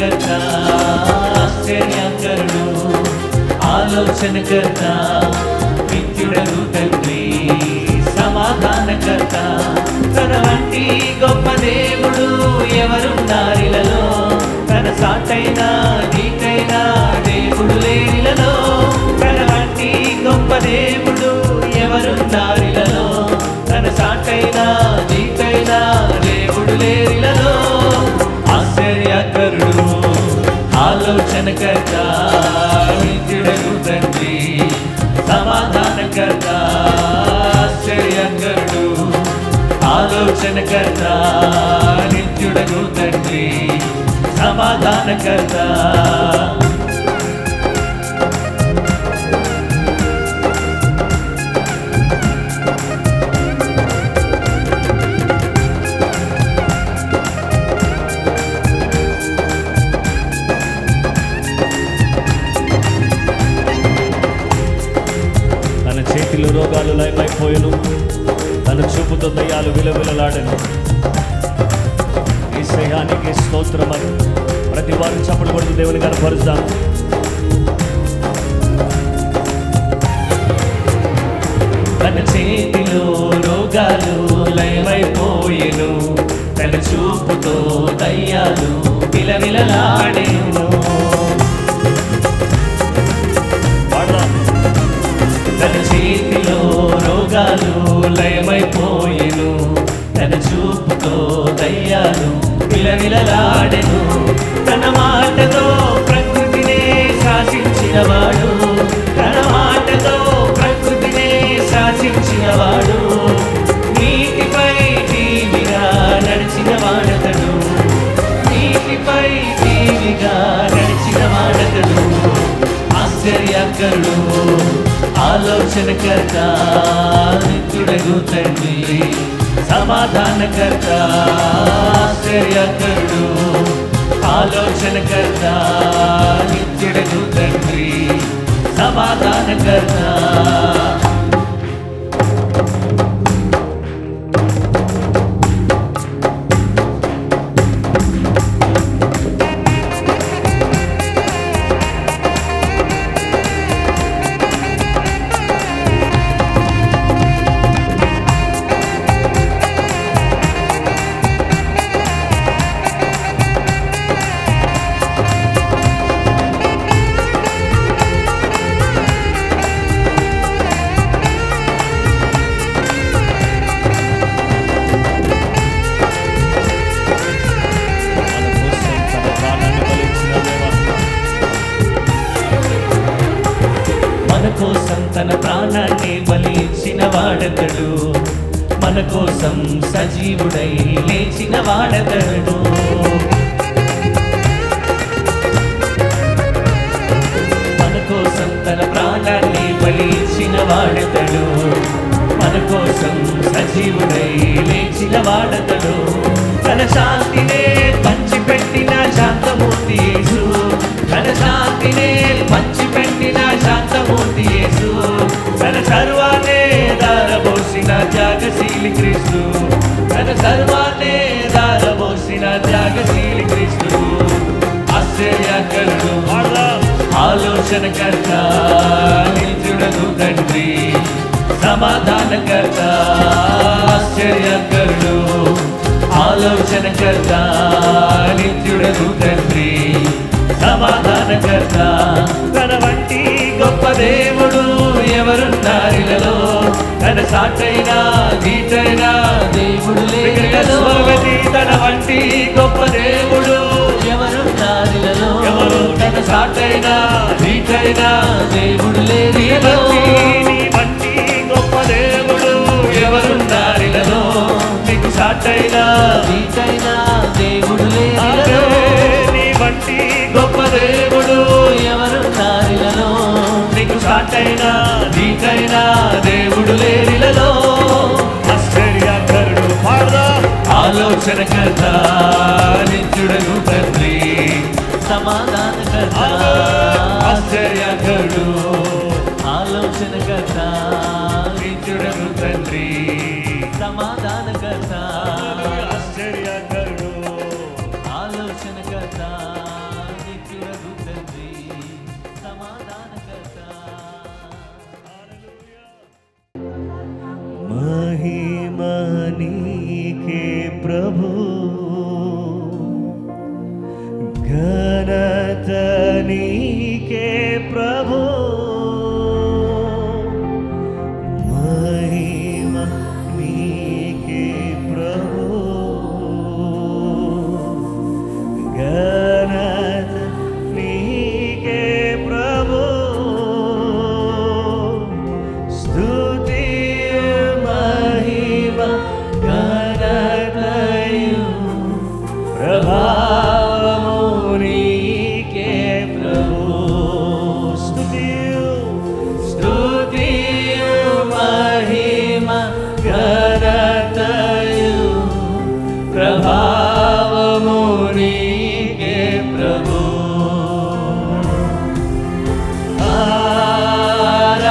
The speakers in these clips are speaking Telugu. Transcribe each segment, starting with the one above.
సమాధానకర్త ఆశ్చర్యకరుడు ఆలోచనకర్త నిత్యుడగు తండ్రి సమాధానకర్త తన వంటి గొప్ప దేవుడు ఎవరున్నారిలలో తన సాటైనా నీకైనా దేవుడు లేనిలలో తన వంటి గొప్ప దేవుడు ఎవరున్నారిలలో తన సాటైనా నీకైనా దేవుడు లేనిలలో ఆశ్చర్యకరుడు ఆలోచనకర్త నిత్యుడగు తండ్రి సమాధానకర్త ఆశ్చర్యకరుడు ఆలోచనకర్త నిత్యుడగు తండ్రి సమాధానకర్త చేతిలో రోగాలు లయమైపోయాను తన చూపుతో దయ్యాలు విలవిలలాడను ఈ శ్రేయానికి స్తోత్రమని ప్రతి వారు చప్పుడు కొడుతూ దేవుని కనపరుస్తాను తన చేతిలో రోగాలు లయమైపోయేను తన చూపుతో దయ్యాలు విలవిలలాడెను తన చేతిలో రోగాలు లయమైపోయేను తన చూపుతో దయ్యాలు విలవిలలాడెను తన మాటతో ప్రకృతినే శాసించినవాడు తన మాటతో ప్రకృతినే శాసించినవాడు నీటిపై టీవిగా నడిచినవాడతడు నీటిపై టీవిగా నడిచినవాడతడు ఆశ్చర్యకరుడు ఆలోచనకర్త నిత్యుడగు తండ్రి సమాధానకర్త ఆశ్చర్యకరుడు ఆలోచనకర్త నిత్యుడగు తండ్రి సమాధానకర్త తన ప్రాణాన్ని బలిచ్చిన వాడతడు మన కోసం సజీవుడై లేచిన వాడతడు మన కోసం తన ప్రాణాన్ని బలిచ్చిన వాడతడు మన కోసం సజీవుడై లేచిన వాడతడు తన శాంతినే పంచిపెట్టిన శాంతమూర్తి యేసు తన శాంతినే పంచిపెట్టిన శాంతమూర్తి యేసు తన సర్వాన్నే దారబోసిన త్యాగశీలి క్రీస్తు తన సర్వాన్నే దారబోసిన త్యాగశీలి క్రీస్తు ఆశ్చర్యకరుడు ఆలోచనకర్త నిత్యుడగు తండ్రి సమాధానకర్త ఆశ్చర్యకరుడు ఆలోచనకర్త నిత్యుడగు తండ్రి సమాధానకర్త తన వంటి గొప్ప దేవుడు ఎవరున్నారిలలో తన సాటైనా నీటైనా దేవుడు లేనిలలో తన వంటి గొప్ప దేవుడు ఎవరున్నారిలలో ఎవరు తన సాటైనా నీటైనా దేవుడు లేనిలలో నీ వంటి గొప్ప దేవుడు ఎవరున్నారిలలో నీకు సాటైనా నీటైనా దేవుడు లేనిలలో నీ వంటి గొప్ప దేవుడు ఎవరున్నారిలలో నీకు సాటైనా నీకైనా దేవుడు లేనిలలో ఆశ్చర్యకరుడు ఆలోచనకర్త నిత్యుడగు తండ్రి సమాధానకర్త ఆశ్చర్యకరుడు ఆలోచనకర్త నిత్యుడగు తండ్రి సమాధానకర్త ఆశ్చర్యకరుడు ఆలోచనకర్త ఘనత నీకే ప్రభు, మహిమ నీకే ప్రభు, ఘనత నీకే ప్రభు, స్తుతి మహిమ ఘనతయు ప్రభావము నీకే ప్రభు, స్తుతియు మహిమ ఘనతయు ప్రభావము నీకే ప్రభు, ఆరాధనా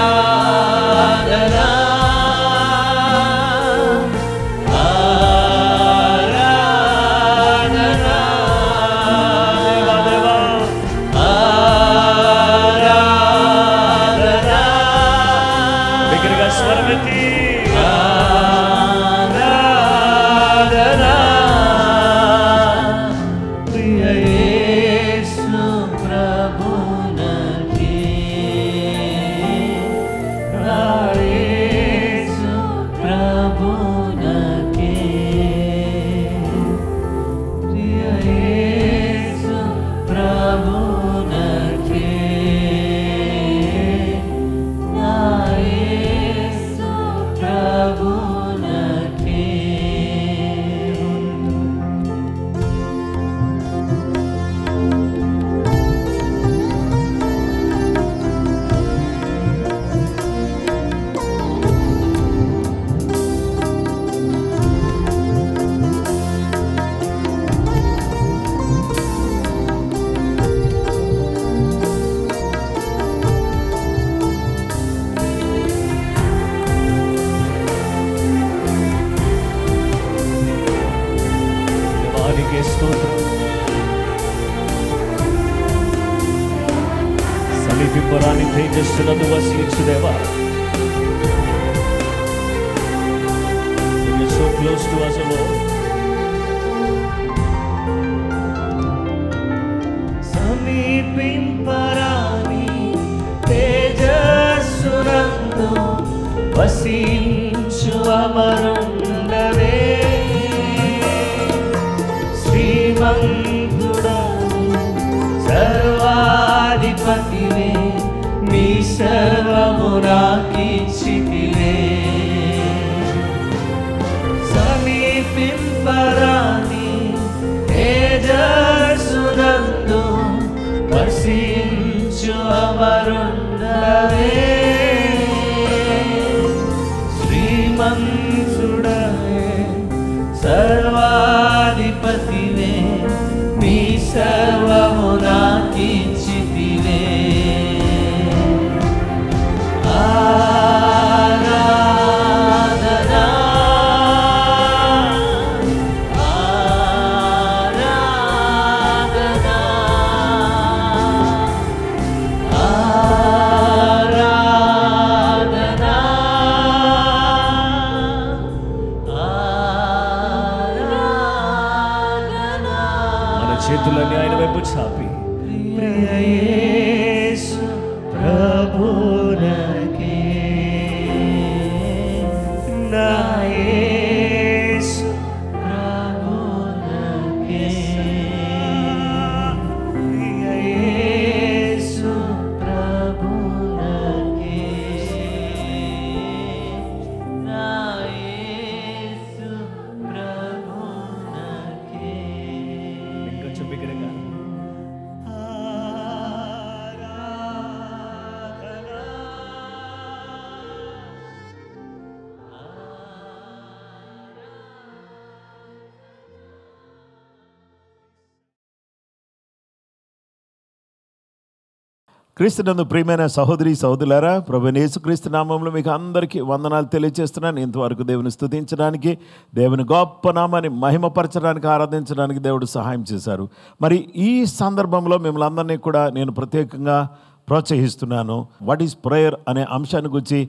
సమీపింపరాని తేజస్సునందు వసించు దేవా, you're so close to us, Lord. సమీపింపరాని తేజస్సునందు వసించు అమరుండవే, శ్రీమంతుడవు సర్వాధిపతివే, నీ సర్వము నాకిచ్చితివే, సమీపింపరాని తేజస్సునందు వసించు అమరుండవే, శ్రీమంతుడవే సర్వాధిపతివే, నీ సర్వము నాకిచ్చితివే, ఆరాధనా ఆరాధనా ఆరాధనా ఆరాధనా. మన చేతులన్నీ ఆయన వైపు చాపి ప్రియ యేసు ప్రభునకే, నా యేసు ప్రభునకే, ప్రియ యేసు ప్రభునకే, నా యేసు ప్రభునకే. ఇంకొంచెం బిగ్గరగా క్రీస్తునందు ప్రియమైన సహోదరి సహోదరులారా, ప్రభువైన యేసుక్రీస్తు నామములో మీకు అందరికీ వందనాలు తెలియజేస్తున్నాను. ఇంతవరకు దేవుని స్తుతించడానికి, దేవుని గొప్ప నామాన్ని మహిమపరచడానికి, ఆరాధించడానికి దేవుడు సహాయం చేశారు. మరి ఈ సందర్భంలో మిమ్మల్ని అందరినీ కూడా నేను ప్రత్యేకంగా ప్రోత్సహిస్తున్నాను. వాట్ ఈజ్ ప్రేయర్ అనే అంశాన్ని గురించి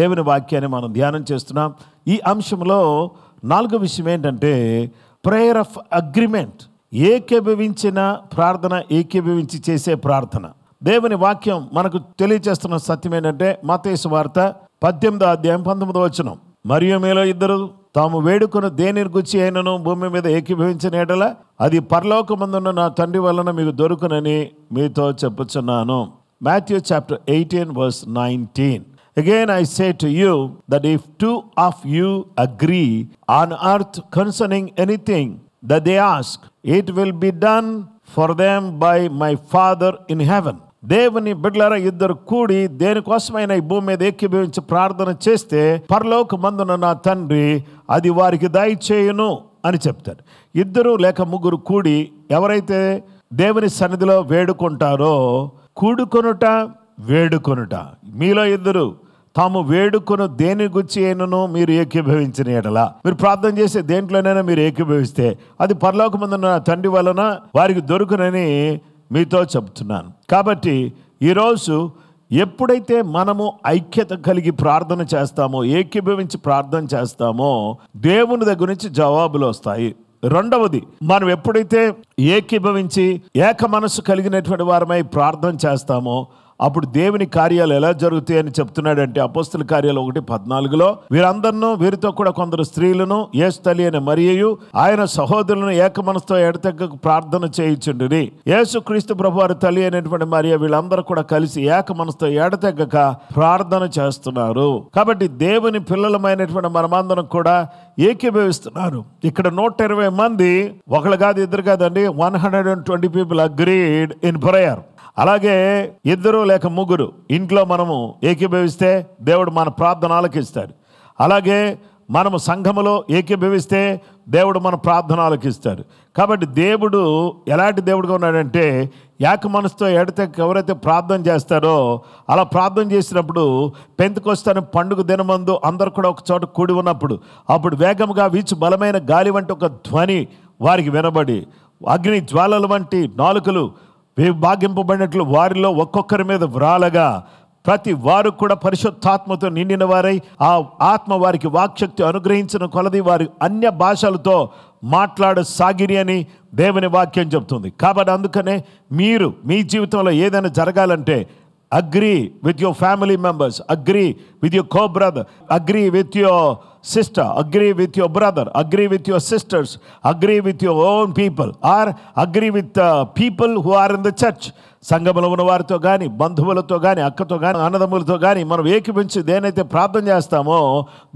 దేవుని వాక్యాన్ని మనం ధ్యానం చేస్తున్నాం. ఈ అంశంలో 4వ విషయం ఏంటంటే ప్రేయర్ ఆఫ్ అగ్రిమెంట్. ఏకీభవించిన ప్రార్థన, ఏకీభవించి చేసే ప్రార్థన. దేవుని వాక్యం మనకు తెలియజేస్తున్న సత్యం ఏంటంటే మత్తయి సువార్త 18వ అధ్యాయం 19వ వచనం. మరియు మీలో ఇద్దరు తాము వేడుకొని దేనిని గురించి అయినను భూమి మీద ఏకీభవించిన ఎడల అది పరలోకమందున్న నా తండ్రి వలన మీకు దొరుకునని మీతో చెప్పుచున్నాను. Matthew chapter 18 verse 19. Again I say to you that if two of you agree on earth concerning anything that they ask, it will be done for them by my Father in heaven. దేవుని బిడ్డలారా, ఇద్దరు కూడి దేనికోసమైనా ఈ భూమి మీద ఏకీభవించి ప్రార్థన చేస్తే పరలోకమందున నా తండ్రి అది వారికి దయచేయును అని చెప్తారు. ఇద్దరు లేక ముగ్గురు కూడి ఎవరైతే దేవుని సన్నిధిలో వేడుకుంటారో, కూడుకొనుట వేడుకొనుట, మీలో ఇద్దరు తాము వేడుకొను దేని గురించి అయినను మీరు ఏకీభవించిన ఎడల, మీరు ప్రార్థన చేసే దేంట్లోనైనా మీరు ఏకీభవిస్తే అది పరలోకమందున తండ్రి వలన వారికి దొరుకునని మీతో చెప్తున్నాను. కాబట్టి ఈరోజు ఎప్పుడైతే మనము ఐక్యత కలిగి ప్రార్థన చేస్తామో, ఏకీభవించి ప్రార్థన చేస్తామో, దేవుని దగ్గర నుంచి జవాబులు వస్తాయి. రెండవది, మనం ఎప్పుడైతే ఏకీభవించి ఏక మనసు కలిగినటువంటి వారమై ప్రార్థన చేస్తామో అప్పుడు దేవుని కార్యాలు ఎలా జరుగుతాయని చెప్తున్నాడంటే అపోస్తల కార్యాలు 1:14 వీరందరినూ వీరితో కూడా కొందరు స్త్రీలను యేసు తల్లి అయిన మరియయు ఆయన సహోదరులను ఏక మనసుతో ఎడతెగక ప్రార్థన చేయుచుండిరి. యేసు క్రీస్తు ప్రభువారి తల్లి అయినటువంటి మరియ వీళ్ళందరూ కూడా కలిసి ఏక మనసుతో ఎడతెగక ప్రార్థన చేస్తున్నారు. కాబట్టి దేవుని పిల్లలమైనటువంటి మనమందరం కూడా ఏకీభవిస్తున్నారు. ఇక్కడ 120 మంది, ఒకళ్ళు కాదు ఇద్దరు కాదండి, 120 people agreed in prayer. అలాగే ఇద్దరు లేక ముగ్గురు ఇంట్లో మనము ఏకీభవిస్తే దేవుడు మన ప్రార్థన ఆలకిస్తాడు. అలాగే మనము సంఘములో ఏకీభవిస్తే దేవుడు మన ప్రార్థన ఆలకిస్తాడు. కాబట్టి దేవుడు ఎలాంటి దేవుడుగా ఉన్నాడంటే ఏక మనసుతో ఎవరైతే ప్రార్థన చేస్తారో అలా ప్రార్థన చేసినప్పుడు పెంతెకొస్తే పండుగ దినమందు అందరు కూడా ఒక చోట కూడి ఉన్నప్పుడు అప్పుడు వేగముగా వీచు బలమైన గాలి వంటి ఒక ధ్వని వారికి వినబడి అగ్ని జ్వాలల వంటి నాలుకలు విభాగింపబడినట్లు వారిలో ఒక్కొక్కరి మీద వ్రాలగా ప్రతి వారు కూడా పరిశుద్ధాత్మతో నిండిన వారై ఆ ఆత్మ వారికి వాక్శక్తి అనుగ్రహించిన కొలది వారి అన్య భాషలతో మాట్లాడసాగిరి అని దేవుని వాక్యం చెప్తుంది. కాబట్టి అందుకనే మీరు మీ జీవితంలో ఏదైనా జరగాలంటే agree with your family members, agree with your co brother, agree with your sister, agree with your brother, agree with your sisters, agree with your own people, or agree with people who are in the church. సంఘములో ఉన్న వారితో కానీ, బంధువులతో కానీ, అక్కతో కానీ, అన్నదమ్ములతో కానీ మనం ఏకీభవించి దేనైతే ప్రార్థన చేస్తామో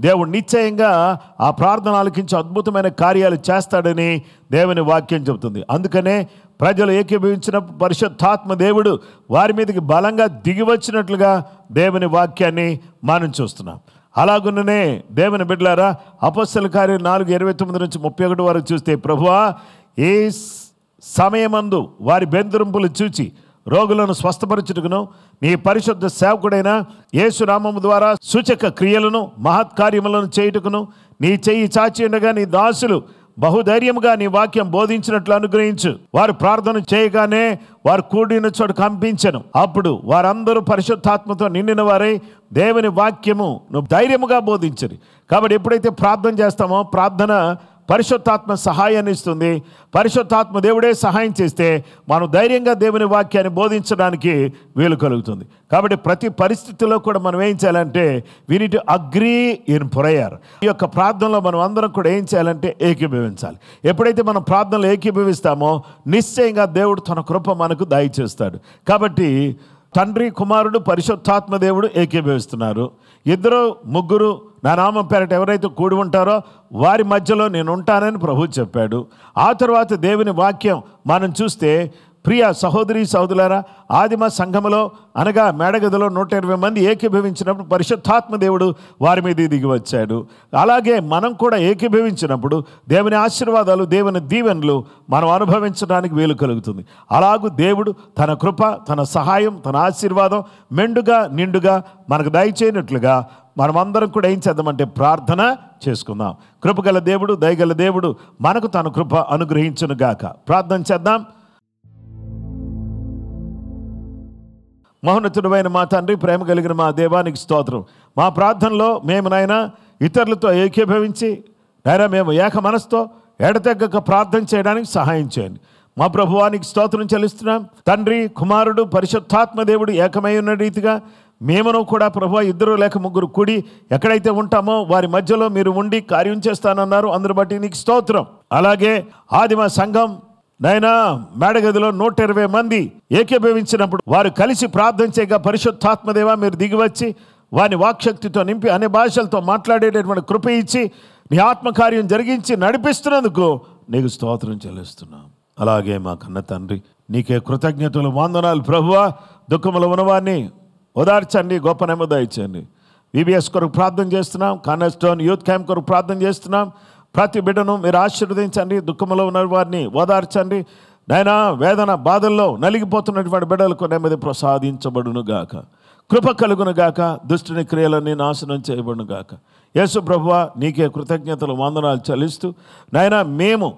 దేవుడు నిశ్చయంగా ఆ ప్రార్థన ఆలకించి అద్భుతమైన కార్యాలు చేస్తాడని దేవుని వాక్యం చెబుతుంది. అందుకనే ప్రజలు ఏకీభవించినప్పుడు పరిశుద్ధాత్మ దేవుడు వారి మీదకి బలంగా దిగి వచ్చినట్లుగా దేవుని వాక్యాన్ని మనం చూస్తున్నాం. అలాగున్ననే దేవుని బిడ్డలారా, అపోస్తల కార్యం 4:29 నుంచి 31 వరకు చూస్తే, ప్రభువా ఏ సమయమందు వారి బెదిరింపులు చూచి రోగులను స్వస్థపరచుటకును నీ పరిశుద్ధ సేవకుడైన యేసు నామము ద్వారా సూచక క్రియలను మహత్కార్యములను చేయుటకును నీ చెయ్యి చాచి ఉండగా నీ దాసులు బహుధైర్యముగా నీ వాక్యం బోధించినట్లు అనుగ్రహించు. వారు ప్రార్థన చేయగానే వారు కూడిన చోట కంపించెను. అప్పుడు వారందరూ పరిశుద్ధాత్మతో నిండిన వారై దేవుని వాక్యము నువ్వు ధైర్యముగా బోధించరు. కాబట్టి ఎప్పుడైతే ప్రార్థన చేస్తామో ప్రార్థన పరిశుద్ధాత్మ సహాయాన్ని ఇస్తుంది. పరిశుద్ధాత్మ దేవుడే సహాయం చేస్తే మనం ధైర్యంగా దేవుని వాక్యాన్ని బోధించడానికి వీలు కలుగుతుంది. కాబట్టి ప్రతి పరిస్థితుల్లో కూడా మనం ఏం చేయాలంటే we need to agree in prayer. ఈ యొక్క ప్రార్థనలో మనం అందరం కూడా ఏం చేయాలంటే ఏకీభవించాలి. ఎప్పుడైతే మనం ప్రార్థనలో ఏకీభవిస్తామో నిశ్చయంగా దేవుడు తన కృప మనకు దయచేస్తాడు. కాబట్టి తండ్రి, కుమారుడు, పరిశుద్ధాత్మ దేవుడు ఏకీభవిస్తున్నారు. ఇద్దరు ముగ్గురు నా నామం పేరట ఎవరైతే కూడి ఉంటారో వారి మధ్యలో నేను ఉంటానని ప్రభువు చెప్పాడు. ఆ తర్వాత దేవుని వాక్యం మనం చూస్తే, ప్రియ సహోదరి సహోదరులారా, ఆదిమ సంఘములో అనగా మేడగదిలో 120 మంది ఏకీభవించినప్పుడు పరిశుద్ధాత్మ దేవుడు వారి మీద దిగి వచ్చాడు. అలాగే మనం కూడా ఏకీభవించినప్పుడు దేవుని ఆశీర్వాదాలు, దేవుని దీవెనలు మనం అనుభవించడానికి వీలు కలుగుతుంది. అలాగూ దేవుడు తన కృప, తన సహాయం, తన ఆశీర్వాదం మెండుగా నిండుగా మనకు దయచేయనట్లుగా మనమందరం కూడా ఏం చేద్దామంటే ప్రార్థన చేసుకుందాం. కృపగల దేవుడు, దయగల దేవుడు మనకు తన కృప అనుగ్రహించును గాక. ప్రార్థన చేద్దాం. మహోన్నతుడైన మా తండ్రి, ప్రేమ కలిగిన మా దేవానికి స్తోత్రం. మా ప్రార్థనలో మేము నాయన ఇతరులతో ఏకీభవించి నాయన మేము ఏక మనసుతో ఎడతెగక ప్రార్థన చేయడానికి సహాయం చేయండి. మా ప్రభువానికి స్తోత్రం చెల్లిస్తున్నాం. తండ్రి, కుమారుడు, పరిశుద్ధాత్మ దేవుడు ఏకమై ఉన్న రీతిగా మేమును కూడా ప్రభువా 2 లేక 3 కూడి ఎక్కడైతే ఉంటామో వారి మధ్యలో మీరు ఉండి కార్యం చేస్తానన్నారు. అందును బట్టి నీకు స్తోత్రం. అలాగే ఆదిమ సంఘం నైనా మేడగదిలో 120 మంది ఏకీభవించినప్పుడు వారు కలిసి ప్రార్థన చేయగా పరిశుద్ధాత్మదేవ మీరు దిగివచ్చి వారిని వాక్శక్తితో నింపి అనే భాషలతో మాట్లాడేటటువంటి కృప ఇచ్చి నీ ఆత్మకార్యం జరిగించి నడిపిస్తున్నందుకు నీకు స్తోత్రం చెల్లిస్తున్నాం. అలాగే మా కన్న తండ్రి, నీకే కృతజ్ఞతలు, వందనాలు ప్రభువా. దుఃఖములో ఉన్నవారిని ఓదార్చండి, గొప్ప నెమ్మది దయచేయండి. VBS కొరకు ప్రార్థన చేస్తున్నాం. కార్నర్స్టోన్ యూత్ క్యాంప్ కొరకు ప్రార్థన చేస్తున్నాం. ప్రతి బిడ్డను మీరు ఆశీర్వదించండి, దుఃఖంలో ఉన్న వారిని ఓదార్చండి. నైనా వేదన బాధల్లో నలిగిపోతున్నటువంటి బిడ్డలకు నెమ్మది ప్రసాదించబడును గాక, కృప కలుగును గాక, దుష్టుని క్రియలన్నీ నాశనం చేయబడును గాక. యేసు ప్రభువా నీకే కృతజ్ఞతలు, వందనాలు చెల్లిస్తూ నాయనా మేము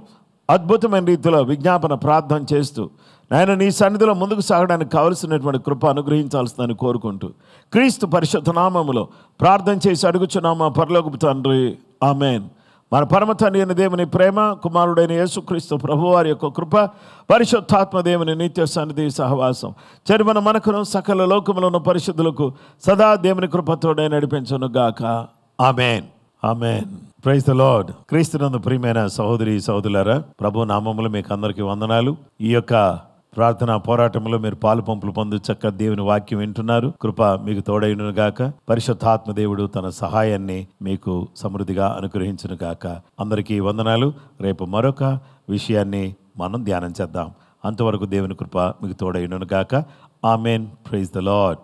అద్భుతమైన రీతిలో విజ్ఞాపన ప్రార్థన చేస్తూ నాయన నీ సన్నిధిలో ముందుకు సాగడానికి కావలసినటువంటి కృప అనుగ్రహించాల్సిందని కోరుకుంటూ క్రీస్తు పరిశుద్ధ నామములో ప్రార్థన చేసి అడుగుచున్నాము మా పరలోకపు తండ్రి, ఆమేన్. మన పరమ తండ్రి అయిన దేవుని ప్రేమ, కుమారుడైన యేసుక్రీస్తు ప్రభువారి యొక్క కృప, పరిశుద్ధాత్మ దేవుని నిత్య సన్నిధి సహవాసం చెరుమన మనకును సకల లోకములను పరిశుద్ధులకు సదా దేవుని కృపతోడే నడిపించును గాక. ఆమేన్, ఆమేన్. Praise the Lord. క్రీస్తునందు ప్రియమైన సహోదరి సహోదరులారా, ప్రభు నామములో మీకు అందరికీ వందనాలు. ఈ యొక్క ప్రార్థన పోరాటంలో మీరు పాలు పంపులు పొందు చక్క దేవుని వాక్యం వింటున్నారు. కృప మీకు తోడైను గాక. పరిశుద్ధాత్మ దేవుడు తన సహాయాన్ని మీకు సమృద్ధిగా అనుగ్రహించును గాక. అందరికీ వందనాలు. రేపు మరొక విషయాన్ని మనం ధ్యానం చేద్దాం. అంతవరకు దేవుని కృప మీకు తోడైను గాక. ఆమేన్. Praise the lord.